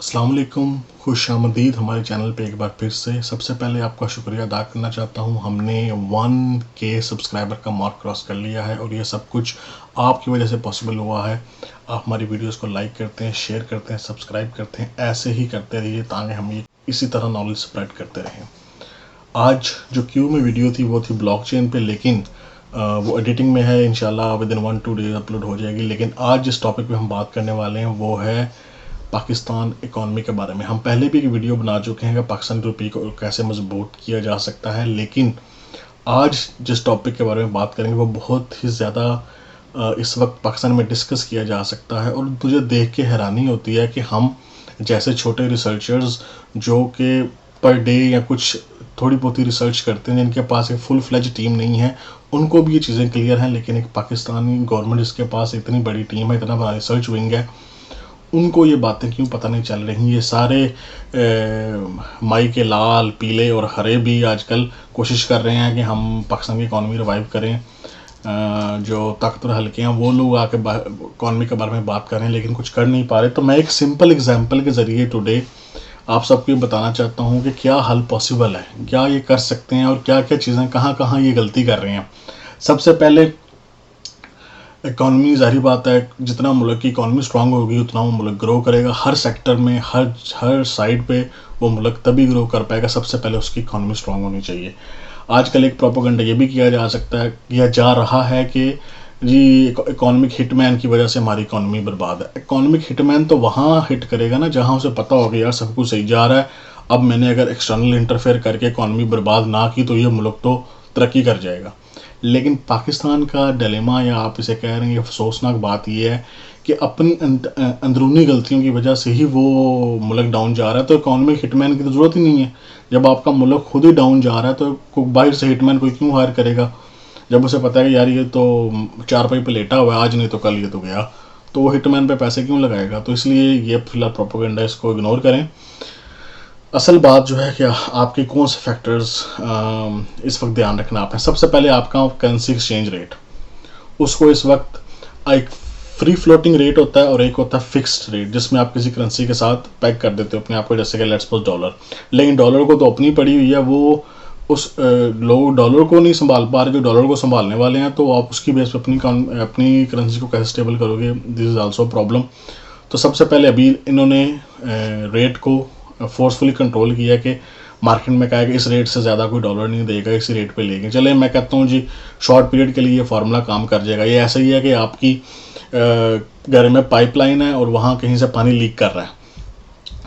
अस्सलाम वालेकुम, खुश आमदीद हमारे चैनल पे एक बार फिर से। सबसे पहले आपका शुक्रिया अदा करना चाहता हूँ। हमने 1K सब्सक्राइबर का मार्क क्रॉस कर लिया है और ये सब कुछ आपकी वजह से पॉसिबल हुआ है। आप हमारी वीडियोस को लाइक करते हैं, शेयर करते हैं, सब्सक्राइब करते हैं। ऐसे ही करते रहिए ताकि हम ये इसी तरह नॉलेज स्प्रेड करते रहें। आज जो क्यू में वीडियो थी वो थी ब्लॉकचेन पे, लेकिन वो एडिटिंग में है। इंशाल्लाह विद इन 1-2 डेज अपलोड हो जाएगी। लेकिन आज जिस टॉपिक पे हम बात करने वाले हैं वो है पाकिस्तान इकॉनमी के बारे में। हम पहले भी एक वीडियो बना चुके हैं कि पाकिस्तान रुपये को कैसे मजबूत किया जा सकता है, लेकिन आज जिस टॉपिक के बारे में बात करेंगे वो बहुत ही ज़्यादा इस वक्त पाकिस्तान में डिस्कस किया जा सकता है। और मुझे देख के हैरानी होती है कि हम जैसे छोटे रिसर्चर्स जो कि पर डे या कुछ थोड़ी बहुत ही रिसर्च करते हैं, जिनके पास एक फुल फ्लेज टीम नहीं है, उनको भी ये चीज़ें क्लियर हैं। लेकिन एक पाकिस्तानी गवर्नमेंट जिसके पास इतनी बड़ी टीम है, इतना बड़ा रिसर्च विंग है, उनको ये बातें क्यों पता नहीं चल रही। ये सारे माई के लाल, पीले और हरे भी आजकल कोशिश कर रहे हैं कि हम पाकिस्तान की इकॉनमी रिवाइव करें। जो ताकतवर हल्के हैं वो लोग आके इकॉनमी के बारे में बात कर रहे हैं, लेकिन कुछ कर नहीं पा रहे। तो मैं एक सिंपल एग्जांपल के ज़रिए टुडे आप सबको बताना चाहता हूँ कि क्या हल पॉसिबल है, क्या ये कर सकते हैं और क्या क्या चीज़ें कहाँ कहाँ ये गलती कर रहे हैं। सबसे पहले इकॉनमी, जाहिर बात है जितना मुल्क की इकॉनमी स्ट्रांग होगी उतना वो मुल्क ग्रो करेगा। हर सेक्टर में, हर साइड पे वो मुल्क तभी ग्रो कर पाएगा। सबसे पहले उसकी इकॉनमी स्ट्रांग होनी चाहिए। आजकल एक प्रोपेगेंडा ये भी किया जा सकता है, किया जा रहा है कि जी इकोनॉमिक हिटमैन की वजह से हमारी इकॉनमी बर्बाद है। इकोनॉमिक हिटमैन तो वहाँ हिट करेगा ना जहाँ उसे पता होगा यार सब कुछ सही जा रहा है। अब मैंने अगर एक्सटर्नल इंटरफेयर करके इकॉनमी बर्बाद ना की तो ये मुल्क तो तरक्की कर जाएगा। लेकिन पाकिस्तान का डिलेमा, या आप इसे कह रहे हैं, अफसोसनाक बात यह है कि अपनी अंदरूनी गलतियों की वजह से ही वो मुल्क डाउन जा रहा है। तो इकोनॉमिक हिटमैन की तो ज़रूरत ही नहीं है। जब आपका मुल्क खुद ही डाउन जा रहा है तो बाहर से हिटमैन कोई क्यों हायर करेगा, जब उसे पता है कि यार ये तो चारपाई पे लेटा हुआ है, आज नहीं तो कल ये तो गया, तो वो हिटमैन पे पैसे क्यों लगाएगा। तो इसलिए ये फिलहाल प्रोपेगेंडा, इसको इग्नोर करें। असल बात जो है कि आपके कौन से फैक्टर्स इस वक्त ध्यान रखना आप है। सबसे पहले आपका करेंसी एक्सचेंज रेट, उसको इस वक्त एक फ्री फ्लोटिंग रेट होता है और एक होता है फिक्स्ड रेट, जिसमें आप किसी करेंसी के साथ पैक कर देते हो अपने आप को, जैसे कि लेट्स सपोज डॉलर। लेकिन डॉलर को तो अपनी पड़ी हुई है, वो उस लोग डॉलर को नहीं संभाल पा रहे जो डॉलर को संभालने वाले हैं। तो आप उसकी बेस पर अपनी करेंसी को कैसे स्टेबल करोगे, दिस इज़ आल्सो प्रॉब्लम। तो सबसे पहले अभी इन्होंने रेट को फोर्सफुली कंट्रोल किया कि मार्केट में कहा कि इस रेट से ज़्यादा कोई डॉलर नहीं देगा, इसी रेट पे लेंगे। चले, मैं कहता हूँ जी शॉर्ट पीरियड के लिए ये फार्मूला काम कर जाएगा। ये ऐसा ही है कि आपकी घर में पाइपलाइन है और वहाँ कहीं से पानी लीक कर रहा है,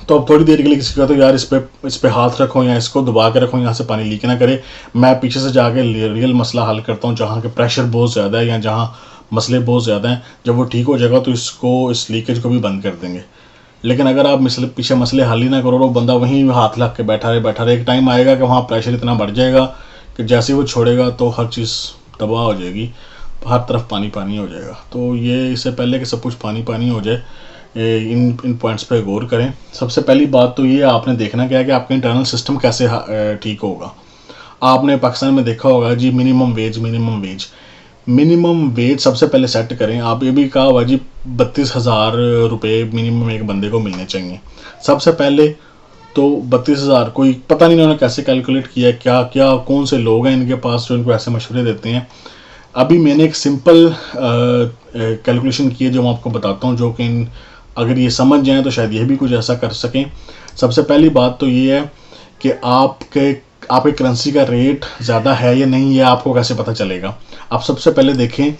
तो अब थोड़ी देर के लिए किसी को कहते हो यार इस पे हाथ रखो या इसको दबा के रखो, यहाँ से पानी लीक ना करे। मैं पीछे से जाके रियल मसला हल करता हूँ, जहाँ के प्रेशर बहुत ज़्यादा है या जहाँ मसले बहुत ज़्यादा हैं। जब वो ठीक हो जाएगा तो इस लीकेज को भी बंद कर देंगे। लेकिन अगर आप पीछे मसले हल ही ना करो, बंदा वहीं हाथ लग के बैठा रहे, एक टाइम आएगा कि वहाँ प्रेशर इतना बढ़ जाएगा कि जैसे ही वो छोड़ेगा तो हर चीज़ तबाह हो जाएगी, हर तरफ पानी पानी हो जाएगा। तो ये इससे पहले कि सब कुछ पानी पानी हो जाए, इन पॉइंट्स पे गौर करें। सबसे पहली बात तो ये आपने देखना क्या है कि आपका इंटरनल सिस्टम कैसे ठीक होगा। आपने पाकिस्तान में देखा होगा जी मिनिमम वेज सबसे पहले सेट करें। आप ये भी कहा हुआ जी 32,000 रुपये मिनिमम एक बंदे को मिलने चाहिए। सबसे पहले तो 32,000 कोई पता नहीं उन्होंने कैसे कैलकुलेट किया, क्या क्या कौन से लोग हैं इनके पास जो इनको ऐसे मशवरे देते हैं। अभी मैंने एक सिंपल कैलकुलेशन की है जो मैं आपको बताता हूँ, जो कि अगर ये समझ जाएं तो शायद ये भी कुछ ऐसा कर सकें। सबसे पहली बात तो ये है कि आपके करेंसी का रेट ज़्यादा है या नहीं, ये आपको कैसे पता चलेगा। आप सबसे पहले देखें,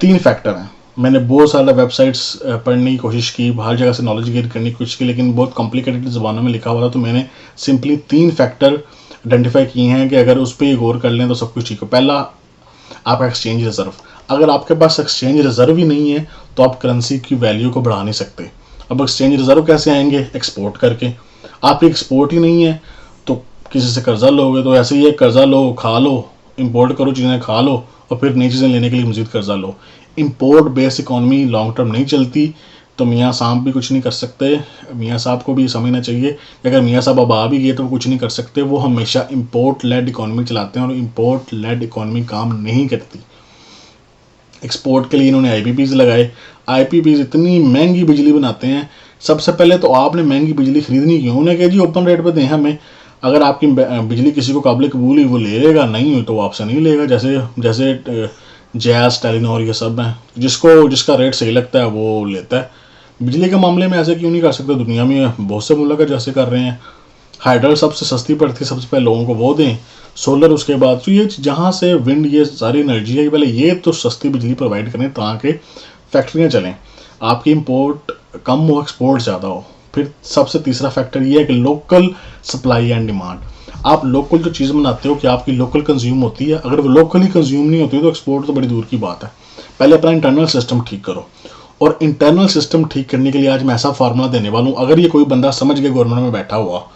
3 फैक्टर हैं। मैंने बहुत सारा वेबसाइट्स पढ़ने की कोशिश की, हर जगह से नॉलेज गेन करने की कोशिश की, लेकिन बहुत कॉम्प्लिकेटेड ज़बानों में लिखा हुआ था। तो मैंने सिंपली 3 फैक्टर आइडेंटिफाई किए हैं कि अगर उस पर गौर कर लें तो सब कुछ ठीक हो। पहला आपका एक्सचेंज रिज़र्व। अगर आपके पास एक्सचेंज रिज़र्व ही नहीं है तो आप करेंसी की वैल्यू को बढ़ा नहीं सकते। अब एक्सचेंज रिज़र्व कैसे आएंगे, एक्सपोर्ट करके। आपकी एक्सपोर्ट ही नहीं है तो किसी से कर्जा लोगे, तो ऐसे ही है, कर्जा लो, खा लो, इंपोर्ट करो चीज़ें, खा लो और फिर नई चीज़ें लेने के लिए मज़ीद कर्जा लो। Import base economy long term नहीं चलती। तो मियाँ साहब भी कुछ नहीं कर सकते। मियाँ साहब को भी समझना चाहिए कि अगर मियाँ साहब अब आ भी गए तो वो कुछ नहीं कर सकते। वो हमेशा इंपोर्ट लेड इकॉनमी चलाते हैं और इंपोर्ट लेड इकॉनमी काम नहीं करती। एक्सपोर्ट के लिए इन्होंने IPPs लगाए। IPPs इतनी महंगी बिजली बनाते हैं, सबसे पहले तो आपने महंगी बिजली खरीदनी क्यों, उन्हें कह जी ओपन रेट पे दें हमें, अगर आपकी बिजली किसी को काबिल कबूल हुई वो ले लेगा, नहीं हुई तो वो आपसे नहीं लेगा। जैसे जैसे जैस टेलीनॉर ये सब हैं, जिसको जिसका रेट सही लगता है वो लेता है। बिजली के मामले में ऐसे क्यों नहीं कर सकते, दुनिया में बहुत से मुल्क जैसे कर रहे हैं। हाइडल सबसे सस्ती पड़ती है, सबसे पहले लोगों को वो दें, सोलर उसके बाद। तो ये जहाँ से विंड ये सारी एनर्जी है, पहले ये तो सस्ती बिजली प्रोवाइड करें ताकि फैक्ट्रियाँ चलें, आपकी इंपोर्ट कम हो, एक्सपोर्ट ज़्यादा हो। फिर सबसे तीसरा फैक्टर ये है कि लोकल सप्लाई एंड डिमांड। आप लोकल जो चीज़ बनाते हो कि आपकी लोकल कंज्यूम होती है, अगर वो लोकली कंज्यूम नहीं होती तो एक्सपोर्ट तो बड़ी दूर की बात है। पहले अपना इंटरनल सिस्टम ठीक करो, और इंटरनल सिस्टम ठीक करने के लिए आज मैं ऐसा फार्मूला देने वाला हूँ, अगर ये कोई बंदा समझ के गवर्नमेंट में बैठा हुआ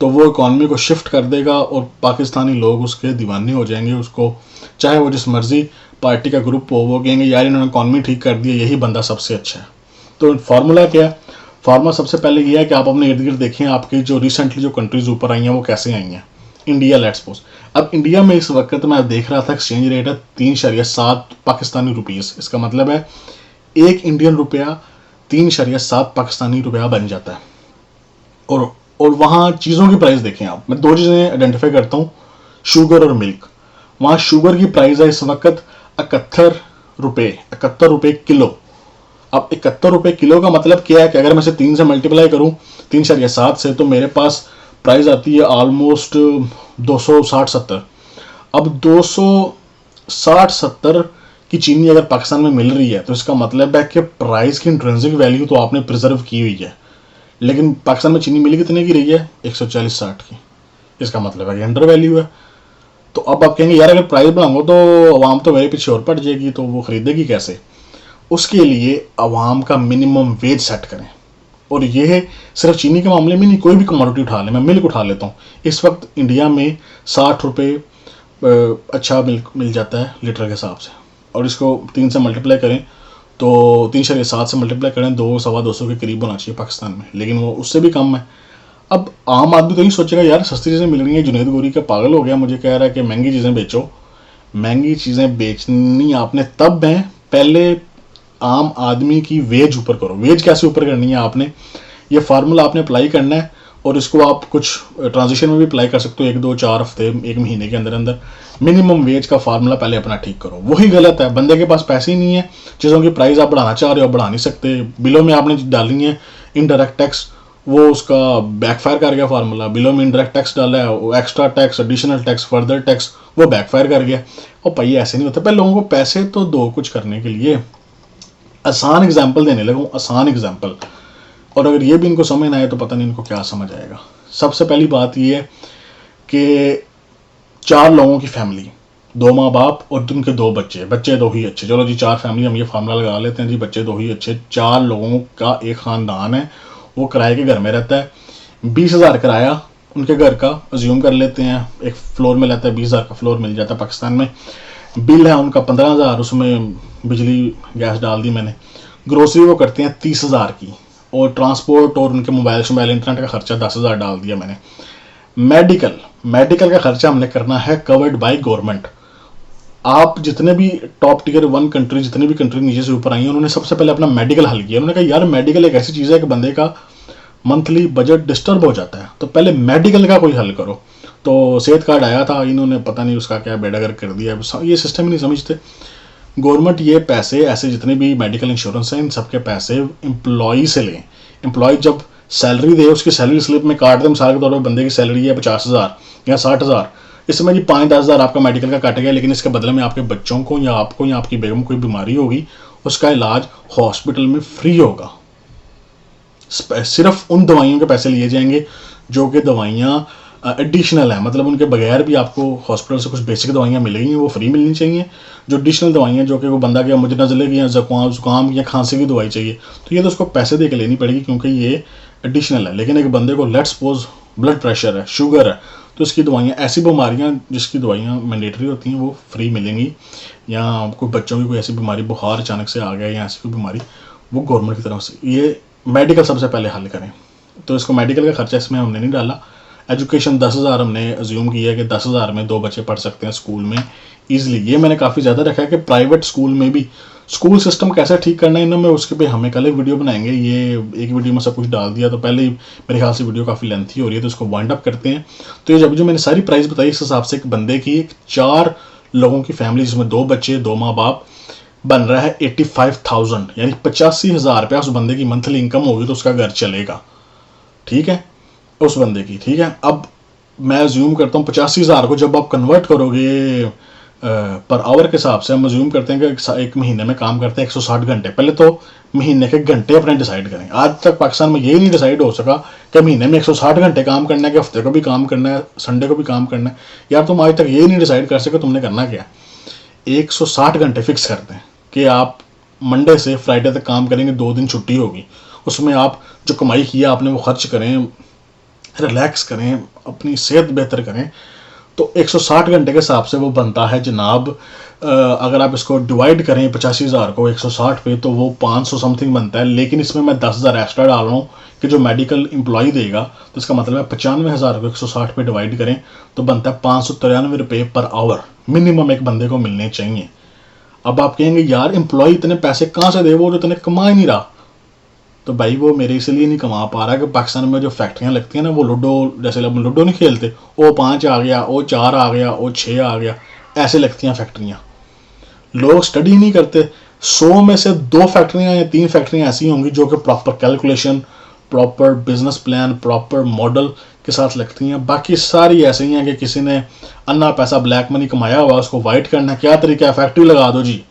तो वो इकॉनमी को शिफ्ट कर देगा और पाकिस्तानी लोग उसके दीवाने हो जाएंगे। उसको चाहे वो जिस मर्जी पार्टी का ग्रुप हो, वो कहेंगे यार इन्होंने इकॉनमी ठीक कर दी है, यही बंदा सबसे अच्छा है। तो फार्मूला क्या है? फार्मूला सबसे पहले ये है कि आप अपने इर्द गिर्द देखें आपकी जो रिसेंटली जो कंट्रीज ऊपर आई हैं वो कैसे आई हैं। इंडिया लेट्स सपोज, अब इंडिया में इस वक्त मैं देख रहा था एक्सचेंज रेट है 3.7 पाकिस्तानी रुपीज़। इसका मतलब है एक इंडियन रुपया 3.7 पाकिस्तानी रुपया बन जाता है। और वहाँ चीज़ों की प्राइस देखें आप, मैं दो चीज़ें आइडेंटिफाई करता हूँ, शुगर और मिल्क। वहाँ शुगर की प्राइस है इस वक्त 71 रुपये किलो। अब 71 रुपये किलो का मतलब क्या है कि अगर मैं इसे 3 से मल्टीप्लाई करूँ 3.7 से, तो मेरे पास प्राइस आती है ऑलमोस्ट 260-70। अब 260-70 की चीनी अगर पाकिस्तान में मिल रही है तो इसका मतलब है कि प्राइस की इंट्रिंसिक वैल्यू तो आपने प्रिजर्व की हुई है, लेकिन पाकिस्तान में चीनी मिल कितने की रही है? 140-60 की। इसका मतलब है कि अंडर वैल्यू है। तो अब आप कहेंगे यार अगर प्राइस बढ़ाऊंगा तो आवाम तो मेरे पीछे और पड़ जाएगी, तो वो खरीदेगी कैसे? उसके लिए आवाम का मिनिमम वेज सेट करें। और ये है सिर्फ चीनी के मामले में नहीं, कोई भी कमोडिटी उठा लें, मैं मिल्क उठा लेता हूँ। इस वक्त इंडिया में 60 रुपये अच्छा मिल्क मिल जाता है लीटर के हिसाब से, और इसको 3 से मल्टीप्लाई करें तो 3.7 से मल्टीप्लाई करें 200-250 के करीब होना चाहिए पाकिस्तान में, लेकिन वो उससे भी कम है। अब आम आदमी तो यही सोचेगा यार सस्ती चीज़ें मिल रही हैं, जुनैद गोरी का पागल हो गया, मुझे कह रहा है कि महंगी चीज़ें बेचो। महंगी चीज़ें बेचनी आपने तब है, पहले आम आदमी की वेज ऊपर करो। वेज कैसे ऊपर करनी है? आपने ये फार्मूला आपने अप्लाई करना है, और इसको आप कुछ ट्रांजिशन में भी अप्लाई कर सकते हो, 1-2-4 हफ्ते 1 महीने के अंदर अंदर। मिनिमम वेज का फार्मूला पहले अपना ठीक करो। वही गलत है, बंदे के पास पैसे ही नहीं है, चीज़ों की प्राइस आप बढ़ाना चाह रहे हो, बढ़ा नहीं सकते। बिलों में आपने डालनी है इनडायरेक्ट टैक्स, वो उसका बैकफायर कर गया फार्मूला। बिलों में इनडायरेक्ट टैक्स डाला है, वो extra tax, additional tax, further tax, वो बैकफायर कर गया। और भाई ऐसे नहीं होता, पहले लोगों को पैसे तो दो कुछ करने के लिए। आसान एग्जाम्पल देने लगा हूँ, आसान एग्जाम्पल, और अगर ये भी इनको समझ ना आए तो पता नहीं इनको क्या समझ आएगा। सबसे पहली बात ये है कि 4 लोगों की फैमिली, 2 माँ बाप और उनके 2 बच्चे, बच्चे 2 ही अच्छे, चलो जी 4 फैमिली हम ये फार्मूला लगा लेते हैं जी, बच्चे 2 ही अच्छे। 4 लोगों का एक ख़ानदान है, वो किराए के घर में रहता है। 20,000 किराया उनके घर का अज्यूम कर लेते हैं, एक फ्लोर में रहता है, 20,000 का फ्लोर मिल जाता है पाकिस्तान में। बिल है उनका 15,000, उसमें बिजली गैस डाल दी मैंने। ग्रोसरी वो करते हैं 30,000 की, और ट्रांसपोर्ट और उनके मोबाइल इंटरनेट का खर्चा 10,000 डाल दिया मैंने। मेडिकल का खर्चा हमने करना है कवर्ड बाय गवर्नमेंट। आप जितने भी टॉप टियर 1 कंट्री, जितनी भी कंट्री नीचे से ऊपर आई हैं, उन्होंने सबसे पहले अपना मेडिकल हल किया। उन्होंने कहा यार मेडिकल एक ऐसी चीज़ है कि बंदे का मंथली बजट डिस्टर्ब हो जाता है, तो पहले मेडिकल का कोई हल करो। तो सेहत कार्ड आया था, इन्होंने पता नहीं उसका क्या बेड़ागर कर दिया, ये सिस्टम ही नहीं समझते। गवर्नमेंट ये पैसे ऐसे जितने भी मेडिकल इंश्योरेंस हैं इन सबके पैसे एम्प्लॉई से लें। एम्प्लॉय जब सैलरी दे उसकी सैलरी स्लिप में काट दें, मिसाल के तौर पर बंदे की सैलरी है 50,000 या 60,000, इसमें जी 5-10,000 आपका मेडिकल का काट गया, लेकिन इसके बदले में आपके बच्चों को या आपको या आपकी बेगम कोई बीमारी होगी, उसका इलाज हॉस्पिटल में फ्री होगा। सिर्फ उन दवाइयों के पैसे लिए जाएंगे जो कि दवाइयाँ एडिशनल है, मतलब उनके बगैर भी आपको हॉस्पिटल से कुछ बेसिक दवाइयाँ मिलेंगी, वो फ्री मिलनी चाहिए। जो एडिशनल दवाइयाँ जो कि वो बंदा गया मुझे नज़ले की या जुकाम या खांसी की दवाई चाहिए, तो ये तो उसको पैसे दे के लेनी पड़ेगी क्योंकि ये एडिशनल है। लेकिन एक बंदे को लेट्स सपोज ब्लड प्रेशर है, शुगर है, तो इसकी दवाइयाँ, ऐसी बीमारियाँ जिसकी दवाइयाँ मैंडेटरी होती हैं वो फ्री मिलेंगी। या कोई बच्चों की कोई ऐसी बीमारी, बुखार अचानक से आ गया या ऐसी कोई बीमारी, वो गवर्नमेंट की तरफ से। ये मेडिकल सबसे पहले हल करें, तो इसको मेडिकल का खर्चा इसमें हमने नहीं डाला। एजुकेशन 10,000 हमने अज्यूम किया है कि 10,000 में 2 बच्चे पढ़ सकते हैं स्कूल में ईजिली। ये मैंने काफ़ी ज़्यादा रखा है कि प्राइवेट स्कूल में भी स्कूल सिस्टम कैसे ठीक करना है ना, मैं उसके पे हमें कल एक वीडियो बनाएंगे। ये एक वीडियो में सब कुछ डाल दिया तो पहले ही मेरे ख्याल से वीडियो काफ़ी लेंथी हो रही है, तो इसको वाइंड अप करते हैं। तो ये जब जो मैंने सारी प्राइस बताई इस हिसाब से एक बंदे की, एक 4 लोगों की फैमिली जिसमें 2 बच्चे 2 माँ बाप, बन रहा है 85,000, यानी 85,000 रुपया उस बंदे की मंथली इनकम होगी तो उसका घर चलेगा। ठीक है, उस बंदे की। ठीक है, अब मैं ज्यूम करता हूँ 85,000 को जब आप कन्वर्ट करोगे पर आवर के हिसाब से, हम ज्यूम करते हैं कि एक महीने में काम करते हैं 160 घंटे। पहले तो महीने के घंटे अपने डिसाइड करें। आज तक पाकिस्तान में यही नहीं डिसाइड हो सका कि महीने में 160 घंटे काम करना है, कि हफ्ते को भी काम करना है, संडे को भी काम करना है। यार तुम आज तक यही नहीं डिसाइड कर सके तुमने करना क्या। 160 घंटे फिक्स करते हैं कि आप मंडे से फ्राइडे तक काम करेंगे, 2 दिन छुट्टी होगी। उसमें आप जो कमाई किया आपने वो खर्च करें, रिलैक्स करें, अपनी सेहत बेहतर करें। तो 160 घंटे के हिसाब से वो बनता है जनाब, अगर आप इसको डिवाइड करें 85,000 को 160 पे तो वो 500 समथिंग बनता है। लेकिन इसमें मैं 10,000 एक्स्ट्रा डाल रहा हूँ कि जो मेडिकल एम्प्लॉय देगा, तो इसका मतलब है 95,000 को 160 पे डिवाइड करें तो बनता है 593 रुपये पर आवर मिनिमम एक बंदे को मिलने चाहिए। अब आप कहेंगे यार एम्प्लॉय इतने पैसे कहाँ से दे, वो जो इतने कमा ही नहीं रहा। तो भाई वो मेरे इसलिए नहीं कमा पा रहा कि पाकिस्तान में जो फैक्ट्रियाँ लगती हैं ना, वो लूडो, जैसे लोग लूडो नहीं खेलते, ओ 5 आ गया, ओ 4 आ गया, ओ 6 आ गया, ऐसे लगती हैं फैक्ट्रियाँ। लोग स्टडी नहीं करते। 100 में से 2 फैक्ट्रियाँ या 3 फैक्ट्रियाँ ऐसी होंगी जो कि proper calculation, proper business plan, proper model के साथ लगती हैं। बाकी सारी ऐसे ही हैं कि किसी ने अन्ना पैसा ब्लैक मनी कमाया हुआ, उसको वाइट करना क्या तरीका है, फैक्ट्री लगा दो जी,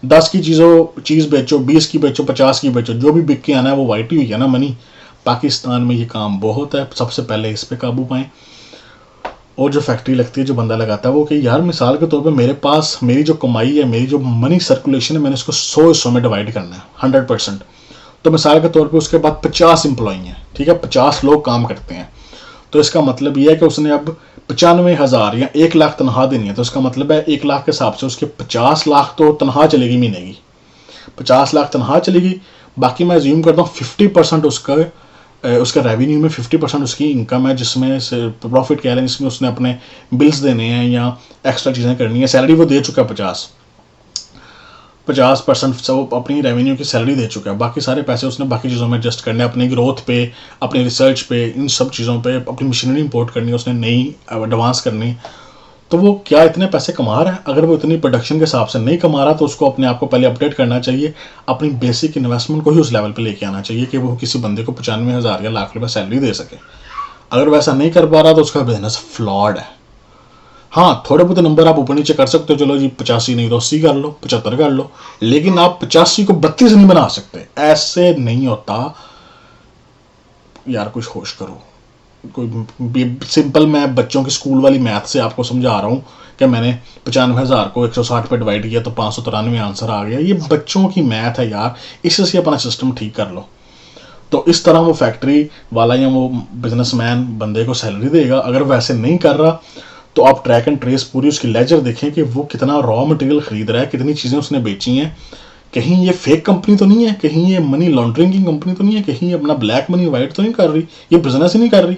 10 की चीज़ बेचो, 20 की बेचो, 50 की बेचो, जो भी बिक के आना है वो वाइट ही हुई है ना मनी। पाकिस्तान में ये काम बहुत है, सबसे पहले इस पे काबू पाएं। और जो फैक्ट्री लगती है, जो बंदा लगाता है वो कि यार मिसाल के तौर पे मेरे पास मेरी जो कमाई है, मेरी जो मनी सर्कुलेशन है, मैंने इसको 100 हिस्सों में डिवाइड करना है 100%। तो मिसाल के तौर पे उसके बाद 50 एम्प्लॉई हैं, ठीक है, 50 लोग काम करते हैं। तो इसका मतलब यह है कि उसने अब 95,000 या 1 लाख तनख्वाह देनी है। तो इसका मतलब है 1 लाख के हिसाब से उसके 50 लाख तो तनख्वाह चलेगी महीने की, 50 लाख तनख्वाह चलेगी। बाकी मैं ज्यूम करता हूँ 50% उसका रेवेन्यू में 50% उसकी इनकम है, जिसमें से प्रॉफिट कह रहे हैं, जिसमें उसने अपने बिल्स देने हैं या एक्स्ट्रा चीज़ें करनी है। सैलरी वो दे चुका है 50% से वो अपनी रेवेन्यू की सैलरी दे चुका है। बाकी सारे पैसे उसने बाकी चीज़ों में एडजस्ट करने, अपनी ग्रोथ पे, अपनी रिसर्च पे, इन सब चीज़ों पे, अपनी मशीनरी इंपोर्ट करनी है, उसने नई एडवांस करनी। तो वो क्या इतने पैसे कमा रहा है? अगर वो इतनी प्रोडक्शन के हिसाब से नहीं कमा रहा तो उसको अपने आप को पहले अपडेट करना चाहिए, अपनी बेसिक इन्वेस्टमेंट को ही उस लेवल पे लेके आना चाहिए कि वो किसी बंदे को 95,000 या लाख रुपए सैलरी दे सके। अगर वैसा नहीं कर पा रहा तो उसका बिजनेस फ्लॉड है। हाँ, थोड़े बहुत नंबर आप ऊपर नीचे कर सकते हो, चलो जी 85 नहीं तो 80 कर लो, 75 कर लो, लेकिन आप 85 को 32 नहीं बना सकते, ऐसे नहीं होता यार। कुछ होश करो। कोई सिंपल मैं बच्चों की स्कूल वाली मैथ से आपको समझा रहा हूँ कि मैंने 95,000 को 160 पे डिवाइड किया तो 593 आंसर आ गया। ये बच्चों की मैथ है यार, इससे अपना सिस्टम ठीक कर लो। तो इस तरह वो फैक्ट्री वाला या वो बिजनेसमैन बंदे को सैलरी देगा। अगर वैसे नहीं कर रहा तो आप ट्रैक एंड ट्रेस पूरी उसकी लेजर देखें कि वो कितना रॉ मटेरियल खरीद रहा है, कितनी चीज़ें उसने बेची हैं। कहीं ये फेक कंपनी तो नहीं है, कहीं ये मनी लॉन्ड्रिंग की कंपनी तो नहीं है, कहीं ये अपना ब्लैक मनी वाइट तो नहीं कर रही, ये बिजनेस ही नहीं कर रही।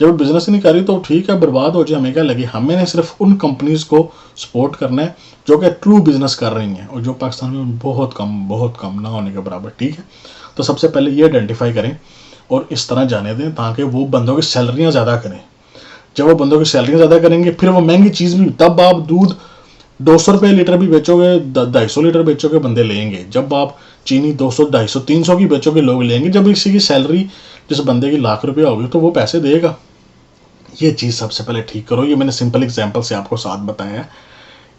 जब बिजनेस ही नहीं कर रही तो ठीक है, बर्बाद हो जाए, हमें क्या लगे। हमें सिर्फ उन कंपनीज को सपोर्ट करना है जो कि ट्रू बिजनेस कर रही हैं, और जो पाकिस्तान में बहुत कम ना होने के बराबर। ठीक है, तो सबसे पहले ये आइडेंटिफाई करें और इस तरह जाने दें ताकि वो बंदों की सैलरियाँ ज़्यादा करें। जब वो बंदों की सैलरियाँ ज़्यादा करेंगे फिर वो महंगी चीज़ भी, तब आप दूध 200 रुपये लीटर भी बेचोगे, 250 लीटर बेचोगे, बंदे लेंगे। जब आप चीनी 200, 250, 300 की बेचोगे, लोग लेंगे। जब इसी की सैलरी जिस बंदे की लाख रुपया होगी तो वो पैसे देगा। ये चीज़ सबसे पहले ठीक करो। ये मैंने सिंपल एग्जांपल से आपको साथ बताया है,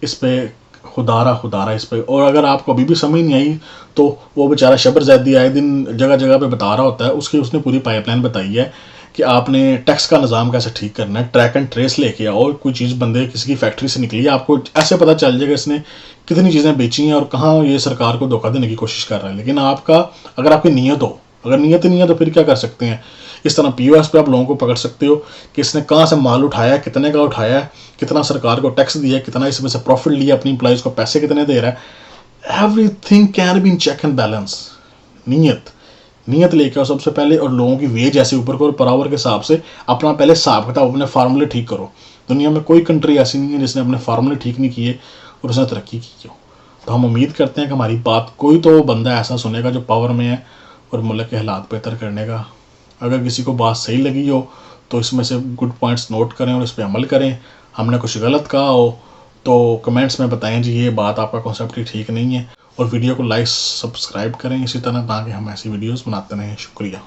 इस पे खुदारा इस पे। और अगर आपको अभी भी समझ नहीं आई तो वो बेचारा शबर जैदी आए दिन जगह जगह पे बता रहा होता है, उसने पूरी पाइपलाइन बताई है कि आपने टैक्स का निज़ाम कैसे ठीक करना है। ट्रैक एंड ट्रेस लेके आओ, कोई चीज़ बंदे किसी की फैक्ट्री से निकली है, आपको ऐसे पता चल जाएगा इसने कितनी चीज़ें बेची हैं और कहाँ ये सरकार को धोखा देने की कोशिश कर रहा है। लेकिन अगर आपकी नीयत हो, अगर नीयत ही नहीं है तो फिर क्या कर सकते हैं। इस तरह POS पे आप लोगों को पकड़ सकते हो कि इसने कहाँ से माल उठाया है, कितने का उठाया है, कितना सरकार को टैक्स दिया है, कितना इसमें से प्रॉफिट लिया, अपनी एम्प्लॉइज़ को पैसे कितने दे रहा है। Everything can be in check and balance. नीयत लेके आओ सबसे पहले, और लोगों की वेज ऐसे ऊपर करो पर आवर के हिसाब से। अपना पहले हिसाब किताब, अपने फार्मूले ठीक करो। दुनिया में कोई कंट्री ऐसी नहीं है जिसने अपने फार्मूले ठीक नहीं किए और उसने तरक्की की हो। तो हम उम्मीद करते हैं कि हमारी बात कोई तो बंदा ऐसा सुनेगा जो पावर में है और मुल्क के हालात बेहतर करने का। अगर किसी को बात सही लगी हो तो इसमें से गुड पॉइंट्स नोट करें और इस पर अमल करें। हमने कुछ गलत कहा हो तो कमेंट्स में बताएं जी ये बात आपका कॉन्सेप्ट ही ठीक नहीं है। और वीडियो को लाइक सब्सक्राइब करें इसी तरह, ताकि हम ऐसी वीडियोस बनाते रहें। शुक्रिया।